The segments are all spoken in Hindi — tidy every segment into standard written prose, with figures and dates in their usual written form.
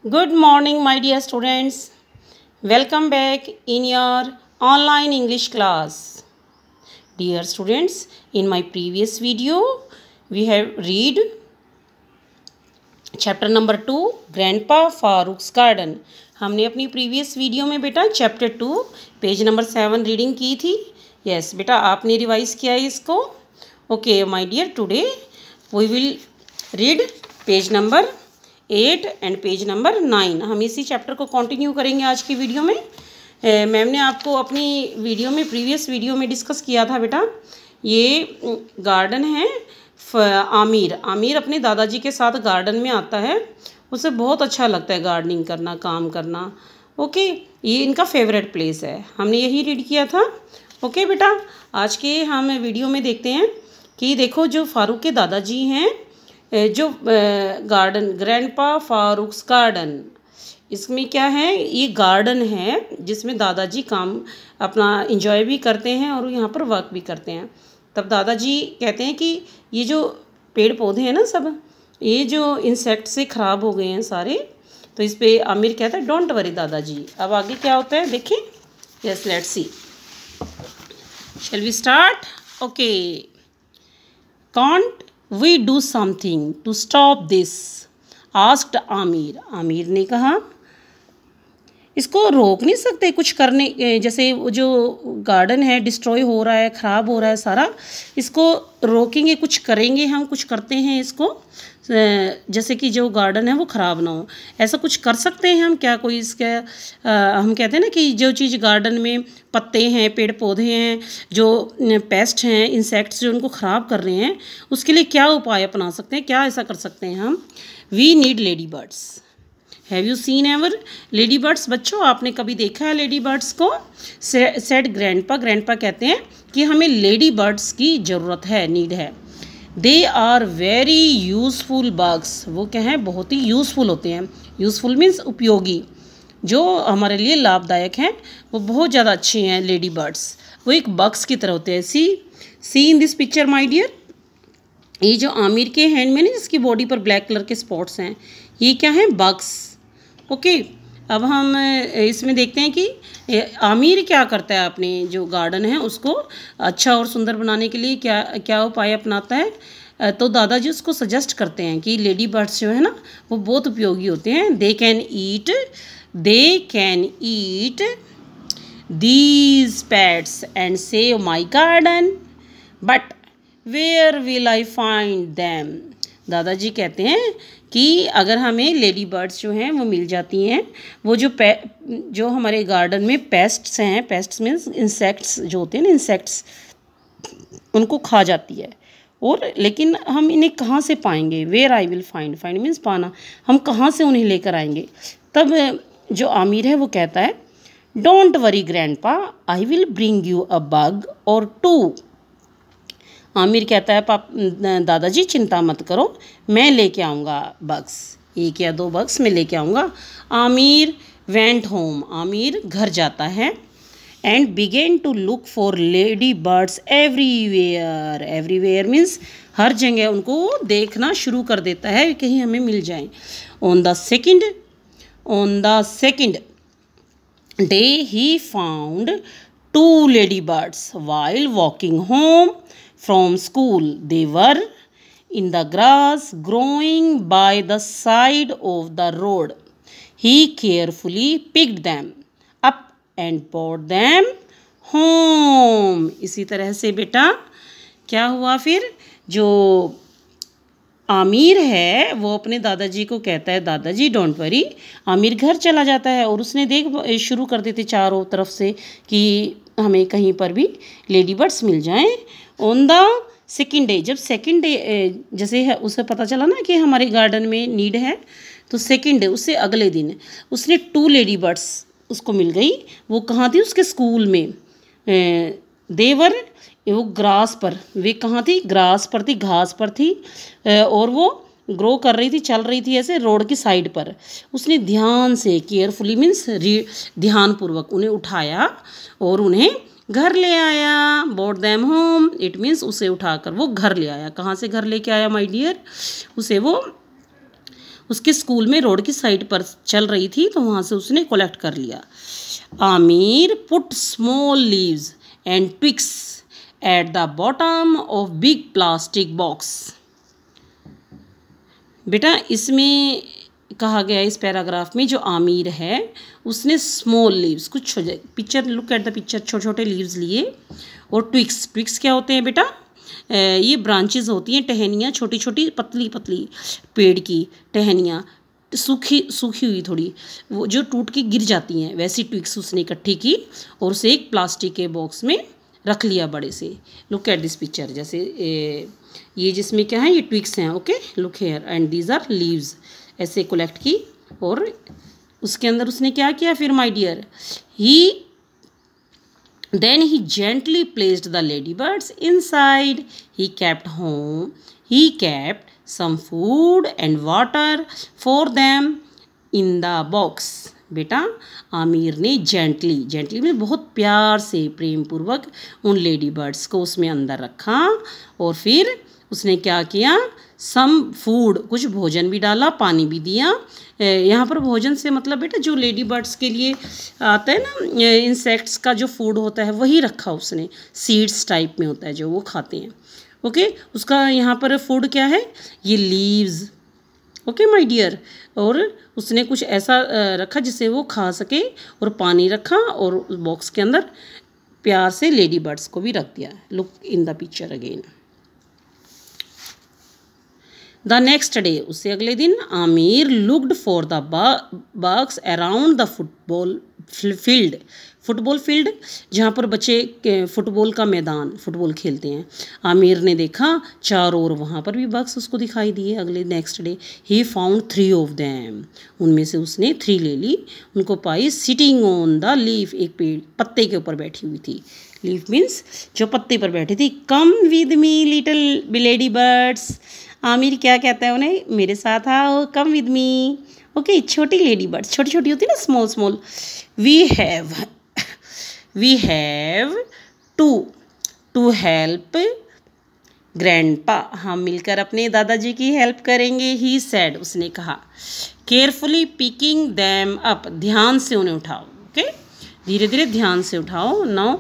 Good morning, my dear students. Welcome back in your online English class. Dear students, in my previous video, we have read chapter number 2, Grandpa Farooq's Garden. हमने अपनी प्रीवियस वीडियो में बेटा चैप्टर 2 पेज नंबर 7 रीडिंग की थी. यस बेटा, आपने रिवाइज किया है इसको. Okay my dear, today we will read page number 8 and page number 9. हम इसी चैप्टर को कंटिन्यू करेंगे आज की वीडियो में. मैम ने आपको अपनी वीडियो में प्रीवियस वीडियो में डिस्कस किया था बेटा. ये गार्डन है आमिर अपने दादाजी के साथ गार्डन में आता है. उसे बहुत अच्छा लगता है गार्डनिंग करना, काम करना. ओके, ये इनका फेवरेट प्लेस है. हमने यही रीड किया था. ओके बेटा, आज के हम वीडियो में देखते हैं कि देखो जो फारूक के दादाजी हैं, जो गार्डन ग्रैंडपा फारूक्स गार्डन, इसमें क्या है, ये गार्डन है जिसमें दादाजी काम अपना इंजॉय भी करते हैं और यहाँ पर वर्क भी करते हैं. तब दादाजी कहते हैं कि ये जो पेड़ पौधे हैं ना सब, ये जो इंसेक्ट से ख़राब हो गए हैं सारे. तो इस पे आमिर कहता है डोंट वरी दादाजी. अब आगे क्या होता है देखें. Yes, let's see. Shall we start. Okay. Can't we do something to stop this, asked Aamir. Aamir ने कहा इसको रोक नहीं सकते कुछ करने, जैसे वो जो गार्डन है डिस्ट्रॉय हो रहा है, ख़राब हो रहा है सारा, इसको रोकेंगे, कुछ करेंगे, हम कुछ करते हैं इसको, जैसे कि जो गार्डन है वो ख़राब ना हो. ऐसा कुछ कर सकते हैं हम क्या? कोई इसका हम कहते हैं ना कि जो चीज़ गार्डन में पत्ते हैं, पेड़ पौधे हैं, जो पेस्ट हैं, इंसेक्ट्स जो उनको ख़राब कर रहे हैं, उसके लिए क्या उपाय अपना सकते हैं, क्या ऐसा कर सकते हैं हम? We need lady birds. Have you seen ever lady birds? बच्चों, आपने कभी देखा है लेडी बर्ड्स को? Said grandpa. ग्रैंडपा कहते हैं कि हमें लेडी बर्ड्स की ज़रूरत है, नीड है. They are very useful bugs. वो क्या हैं, बहुत ही यूज़फुल होते हैं. यूज़फुल मीन्स उपयोगी, जो हमारे लिए लाभदायक हैं. वो बहुत ज़्यादा अच्छे हैं लेडी बर्ड्स. वो एक बग्स की तरह होते हैं. See in this picture my dear. ये जो आमिर के हैंड में ना, जिसकी बॉडी पर ब्लैक कलर के स्पॉट्स हैं, ये क्या हैं, बग्स. ओके. अब हम इसमें देखते हैं कि आमिर क्या करता है अपने जो गार्डन है उसको अच्छा और सुंदर बनाने के लिए क्या क्या उपाय अपनाता है. तो दादाजी उसको सजेस्ट करते हैं कि लेडी बर्ड्स जो है ना वो बहुत उपयोगी होते हैं. They can eat these pests and save my garden, but where will I find them. दादाजी कहते हैं कि अगर हमें लेडी बर्ड्स जो हैं वो मिल जाती हैं, वो जो हमारे गार्डन में पेस्ट्स हैं, पेस्ट्स मीन्स इंसेक्ट्स जो होते हैं ना, इंसेक्ट्स उनको खा जाती है, और लेकिन हम इन्हें कहाँ से पाएंगे? Where I will find means पाना. हम कहाँ से उन्हें लेकर आएंगे? तब जो आमिर है वो कहता है don't worry grandpa, I will bring you a bug और टू. आमिर कहता है दादाजी चिंता मत करो, मैं लेके आऊँगा बग्स, 1 या 2 बग्स मैं लेके आऊँगा. Aamir went home. आमिर घर जाता है. And begin to look for ladybirds everywhere. Everywhere means हर जगह उनको देखना शुरू कर देता है, कहीं हमें मिल जाए. On the second day he found 2 lady birds while walking home from school. They were in the grass growing by the side of the road. He carefully picked them up and brought them home. इसी तरह से बेटा क्या हुआ फिर? जो आमिर है वो अपने दादाजी को कहता है दादाजी डोंट वरी. आमिर घर चला जाता है और उसने शुरू कर देते चारों तरफ से कि हमें कहीं पर भी लेडी बर्ड्स मिल जाएं. ऑन द सेकेंड डे, जब सेकेंड डे जैसे है उसे पता चला ना कि हमारे गार्डन में नीड है, तो सेकेंड डे उससे अगले दिन उसने 2 लेडी बर्ड्स उसको मिल गई. वो कहाँ थी? उसके स्कूल में. देवर वो ग्रास पर, वे कहाँ थी? ग्रास पर थी, घास पर थी, और वो ग्रो कर रही थी, चल रही थी ऐसे रोड की साइड पर. उसने ध्यान से, केयरफुली मीन्स ध्यानपूर्वक उन्हें उठाया और उन्हें घर ले आया. Boat them home, it means उसे उठाकर वो घर ले आया. कहाँ से घर लेके आया माय डियर? उसके स्कूल में रोड की साइड पर चल रही थी, तो वहाँ से उसने कलेक्ट कर लिया। Aamir put small leaves and twigs at the bottom of big plastic box. बेटा इसमें कहा गया इस पैराग्राफ में जो आमिर है उसने स्मॉल लीव्स, कुछ picture, look at the picture, छोटे छोटे लीव्स लिए, और ट्विक्स क्या होते हैं बेटा, ये ब्रांचेस होती हैं, टहनियाँ, छोटी छोटी पतली पतली पेड़ की टहनियाँ, सूखी हुई थोड़ी, वो जो टूट के गिर जाती हैं, वैसी ट्विक्स उसने इकट्ठी की और उसे एक प्लास्टिक के बॉक्स में रख लिया बड़े से। लुक एट दिस पिक्चर, जैसे ये जिसमें क्या है, ये ट्विक्स हैं, okay, look here, and these are leaves, ऐसे कलेक्ट की। और उसके अंदर उसने क्या किया फिर my dear, then he gently placed the ladybirds inside. He kept some food and water for them in the box. बेटा आमिर ने जेंटली में बहुत प्यार से, प्रेम पूर्वक उन लेडी बर्ड्स को उसमें अंदर रखा, और फिर उसने क्या किया, सम फूड, कुछ भोजन भी डाला, पानी भी दिया। यहाँ पर भोजन से मतलब बेटा जो लेडी बर्ड्स के लिए आता है ना, इंसेक्ट्स का जो फूड होता है वही रखा उसने, सीड्स टाइप में होता है जो वो खाते हैं, ओके। उसका यहाँ पर फूड क्या है, ये लीव्स, ओके माय डियर। और उसने कुछ ऐसा रखा जिसे वो खा सके, और पानी रखा, और उस बॉक्स के अंदर प्यार से लेडी बर्ड्स को भी रख दिया। Look in the picture again. The next day, उससे अगले दिन, Aamir looked for the bugs around the football field, जहाँ पर बच्चे फुटबॉल का मैदान, फुटबॉल खेलते हैं। आमिर ने देखा चारों ओर वहाँ पर भी बग्स उसको दिखाई दिए। अगले next day he found 3 of them, उनमें से उसने 3 ले ली, उनको पाई सिटिंग ऑन द लीफ, एक पेड़ पत्ते के ऊपर बैठी हुई थी। लीफ मीन्स जो पत्ते पर बैठी थी। Come with me little lady birds, Aamir क्या कहता है उन्हें, मेरे साथ आओ, कम विद मी, ओके। छोटी लेडी बर्ड्स, छोटी छोटी होती है ना, small, we have to help grandpa, हम मिलकर अपने दादाजी की हेल्प करेंगे। ही सेड, उसने कहा। केयरफुली पिकिंग दैम अप, ध्यान से उन्हें उठाओ, ओके, धीरे धीरे ध्यान से उठाओ। नाउ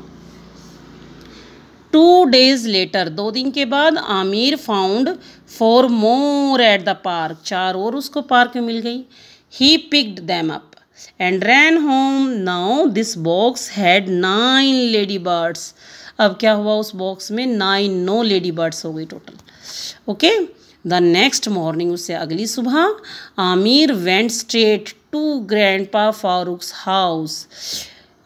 2 days later, 2 दिन के बाद, Aamir found 4 more at the park, 4 और उसको पार्क में मिल गई। He picked them up and ran home. Now this box had 9 lady birds, अब क्या हुआ, उस बॉक्स में 9 लेडी बर्ड्स हो गई total, okay. The next morning, उससे अगली सुबह, Aamir went straight to grandpa Farooq's house,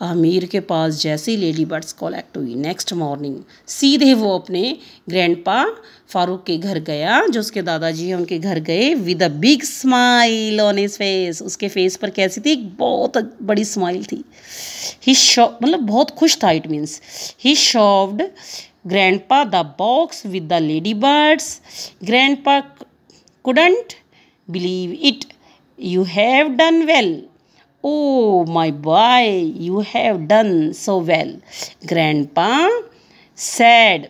Aamir के पास जैसे ही लेडी बर्ड्स कलेक्ट हुई, नेक्स्ट मॉर्निंग सीधे वो अपने ग्रैंडपा फारूक के घर गया, जो उसके दादाजी हैं उनके घर गए। With a big smile on his face, उसके फेस पर कैसी थी, बहुत बड़ी स्माइल थी। ही मतलब बहुत खुश था, it means he showed grandpa the box with the lady birds. Grandpa couldn't believe it, you have done well, Oh, my boy, you have done so well, Grandpa said.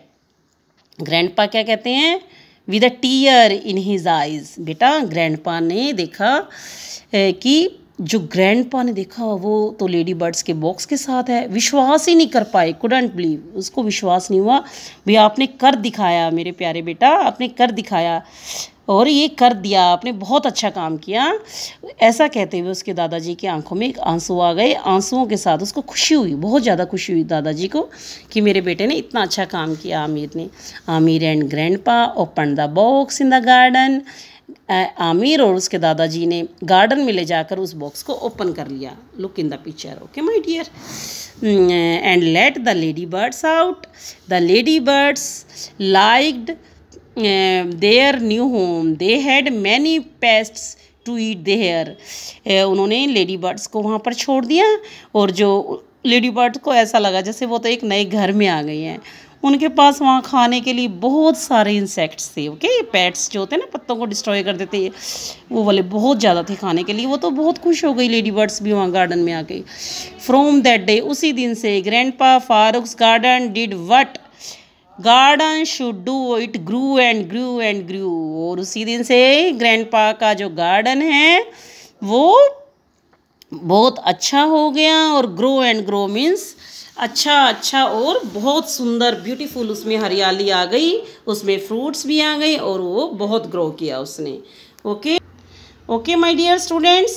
Grandpa क्या कहते हैं, with a tear in his eyes. बेटा Grandpa ने देखा कि जो Grandpa ने देखा वो तो लेडी बर्ड्स के बॉक्स के साथ है, विश्वास ही नहीं कर पाए, couldn't believe, उसको विश्वास नहीं हुआ। भैया आपने कर दिखाया मेरे प्यारे बेटा, आपने कर दिखाया, और ये कर दिया आपने, बहुत अच्छा काम किया। ऐसा कहते हुए उसके दादाजी की आंखों में एक आंसू आ गए। आंसुओं के साथ उसको खुशी हुई, बहुत ज़्यादा खुशी हुई दादाजी को कि मेरे बेटे ने इतना अच्छा काम किया आमिर ने। Aamir and grandpa open the box in the garden, Aamir और उसके दादाजी ने गार्डन में ले जाकर उस बॉक्स को ओपन कर लिया। Look in the picture, okay my dear. And let the lady birds out, the lady birds liked their new home, they had many pests to eat there. उन्होंने लेडी बर्ड्स को वहाँ पर छोड़ दिया, और जो लेडी बर्ड्स को ऐसा लगा जैसे वो तो एक नए घर में आ गई हैं। उनके पास वहाँ खाने के लिए बहुत सारे इंसेक्ट्स थे, ओके। ये पेट्स जो होते हैं ना, पत्तों को डिस्ट्रॉय कर देते हैं, वो वाले बहुत ज़्यादा थे खाने के लिए। वो तो बहुत खुश हो गई लेडी बर्ड्स भी वहाँ गार्डन में आ गई। फ्रॉम दैट डे, उसी दिन से, grandpa Farooq's garden did what garden should do, it grew and grew and grew. और उसी दिन से ग्रैंडपा का जो गार्डन है वो बहुत अच्छा हो गया। और ग्रो एंड ग्रो मीन्स अच्छा अच्छा और बहुत सुंदर ब्यूटीफुल, उसमें हरियाली आ गई, उसमें फ्रूट्स भी आ गए और वो बहुत ग्रो किया उसने। Okay okay my dear students,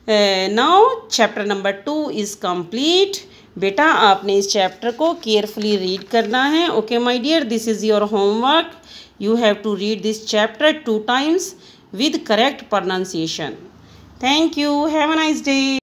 now chapter number 2 is complete. बेटा आपने इस चैप्टर को केयरफुली रीड करना है। Okay my dear, this is your homework. You have to read this chapter 2 times with correct pronunciation. Thank you. Have a nice day.